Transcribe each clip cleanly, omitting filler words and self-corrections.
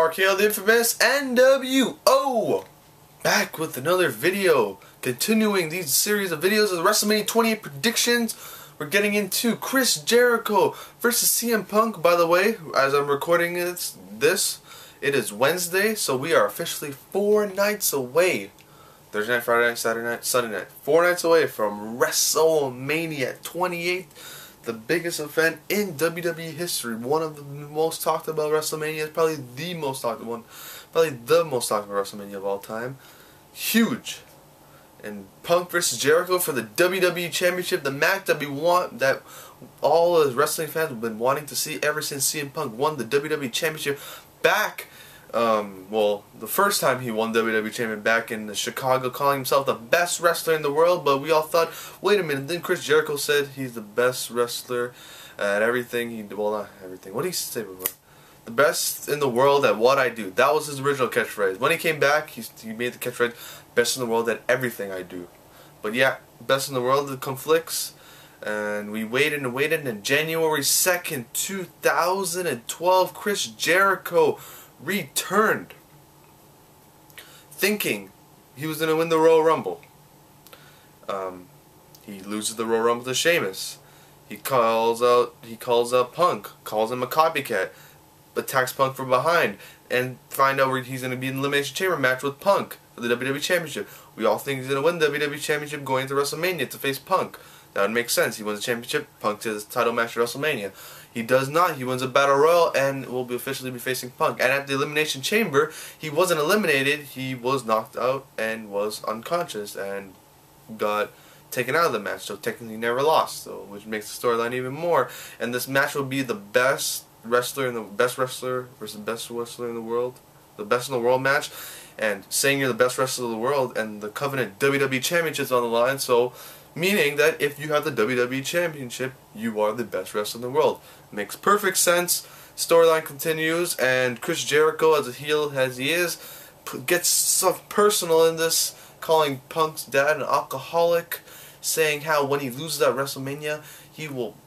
RKO the infamous NWO back with another video, continuing these series of videos of the WrestleMania 28 predictions. We're getting into Chris Jericho versus CM Punk. By the way, as I'm recording this, it is Wednesday, so we are officially 4 nights away. Thursday night, Friday night, Saturday night, Sunday night. 4 nights away from WrestleMania 28. The biggest event in WWE history. One of the most talked about WrestleMania. Probably the most talked one. Probably the most talked about WrestleMania of all time. Huge. And Punk versus Jericho for the WWE Championship. The match that we want, that all the wrestling fans have been wanting to see ever since CM Punk won the WWE Championship back. Well, the first time he won WWE Champion back in Chicago, calling himself the best wrestler in the world, but we all thought, wait a minute, then Chris Jericho said he's the best wrestler at everything well, not everything, what did he say before? The best in the world at what I do. That was his original catchphrase. When he came back, he made the catchphrase, best in the world at everything I do. But yeah, best in the world, it conflicts. And we waited and waited, and January 2nd, 2012, Chris Jericho returned, thinking he was going to win the Royal Rumble. He loses the Royal Rumble to Sheamus. He calls out Punk, calls him a copycat, attacks Punk from behind, and find out where he's going to be in the Elimination Chamber match with Punk for the WWE Championship. We all think he's going to win the WWE Championship going to WrestleMania to face Punk. That would make sense. He wins the championship, Punk to his title match at WrestleMania. He does not. He wins a Battle Royal and will officially be facing Punk. And at the Elimination Chamber, he wasn't eliminated. He was knocked out and was unconscious and got taken out of the match. So technically never lost, so which makes the storyline even more. And this match will be the best wrestler in the best wrestler versus the best wrestler in the world, the best in the world match. And saying you're the best wrestler in the world, and the Covenant WWE Championship's on the line. So meaning that if you have the WWE Championship, you are the best wrestler in the world. Makes perfect sense. Storyline continues, and Chris Jericho, as a heel as he is, gets so personal in this, calling Punk's dad an alcoholic, saying how when he loses at WrestleMania, he will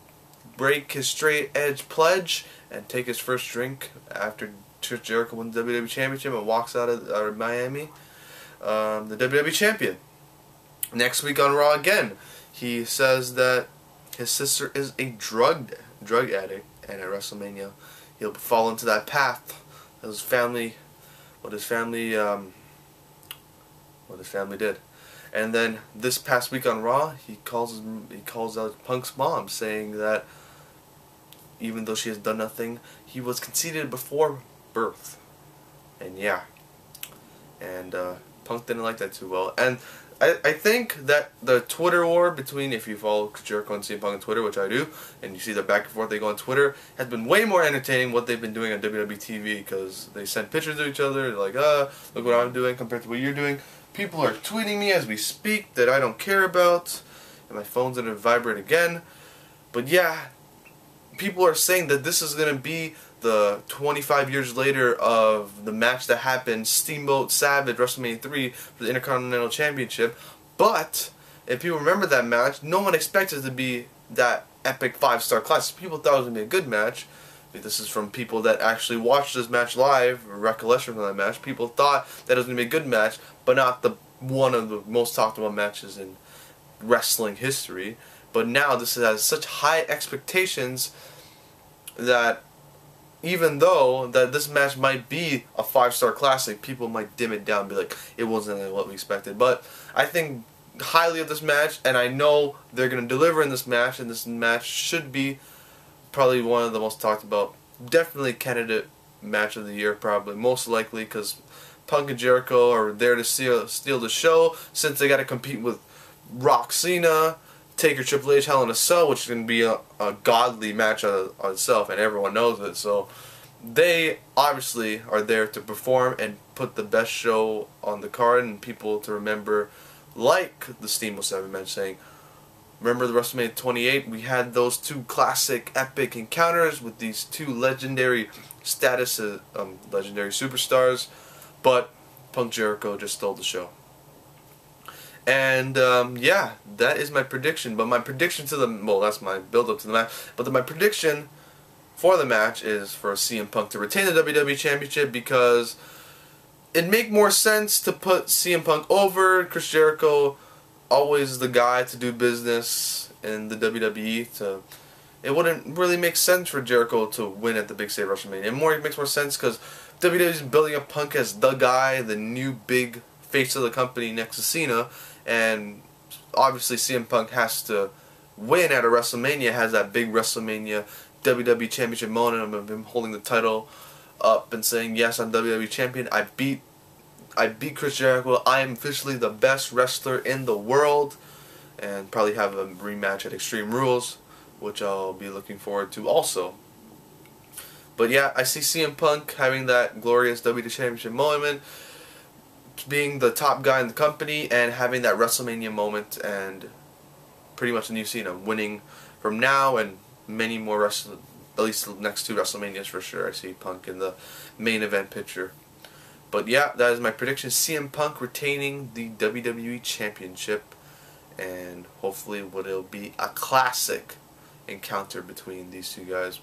break his straight edge pledge and take his first drink after Chris Jericho wins the WWE Championship and walks out of Miami, the WWE Champion. Next week on Raw again, he says that his sister is a drug addict, and at WrestleMania he'll fall into that path. What his family did. And then this past week on Raw, he calls out Punk's mom, saying that even though she has done nothing, he was conceited before birth. And yeah, and Punk didn't like that too well. And I think that the Twitter war between, if you follow Jericho and CM Punk on Twitter, which I do, and you see the back and forth they go on Twitter, has been way more entertaining what they've been doing on WWE TV, because they send pictures of each other, like, look what I'm doing compared to what you're doing. People are tweeting me as we speak that I don't care about, and my phone's going to vibrate again. But yeah, people are saying that this is going to be the 25 years later of the match that happened, Steamboat Savage, WrestleMania 3 for the Intercontinental Championship. But if people remember that match, no one expected it to be that epic 5-star classic. People thought it was going to be a good match. This is from people that actually watched this match live, or recollection from that match. People thought that it was going to be a good match, but not one of the most talked about matches in wrestling history. But now this has such high expectations that even though that this match might be a 5-star classic, people might dim it down and be like, it wasn't what we expected. But I think highly of this match, and I know they're going to deliver in this match, and this match should be probably one of the most talked about, definitely candidate match of the year, probably, most likely, because Punk and Jericho are there to steal the show, since they got to compete with Rock Cena, Taker, Triple H, Hell in a Cell, which is going to be a godly match on itself, and everyone knows it. So they obviously are there to perform and put the best show on the card, and people to remember, like the Steamboat Savage match, saying, remember the WrestleMania 28? We had those two classic epic encounters with these two legendary legendary superstars, but Punk Jericho just stole the show. And yeah, that is my prediction. But my prediction to the, well, that's my build up to the match. But my prediction for the match is for CM Punk to retain the WWE Championship, because it'd make more sense to put CM Punk over. Chris Jericho, always the guy to do business in the WWE. It wouldn't really make sense for Jericho to win at the big stage WrestleMania. It makes more sense because WWE is building up Punk as the guy, the new big face of the company next to Cena, and obviously CM Punk has to win at a WrestleMania, has that big WrestleMania WWE Championship moment of him holding the title up and saying, yes, I'm WWE Champion, I beat Chris Jericho, I am officially the best wrestler in the world, and probably have a rematch at Extreme Rules, which I'll be looking forward to also. But yeah, I see CM Punk having that glorious WWE Championship moment, being the top guy in the company, and having that WrestleMania moment, and pretty much the new Cena, winning from now and many more at least the next 2 WrestleManias for sure. I see Punk in the main event picture. But yeah, that is my prediction. CM Punk retaining the WWE Championship, and hopefully it'll be a classic encounter between these 2 guys.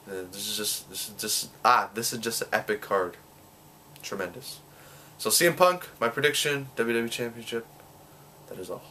This is just an epic card. Tremendous. So CM Punk, my prediction, WWE Championship. That is all.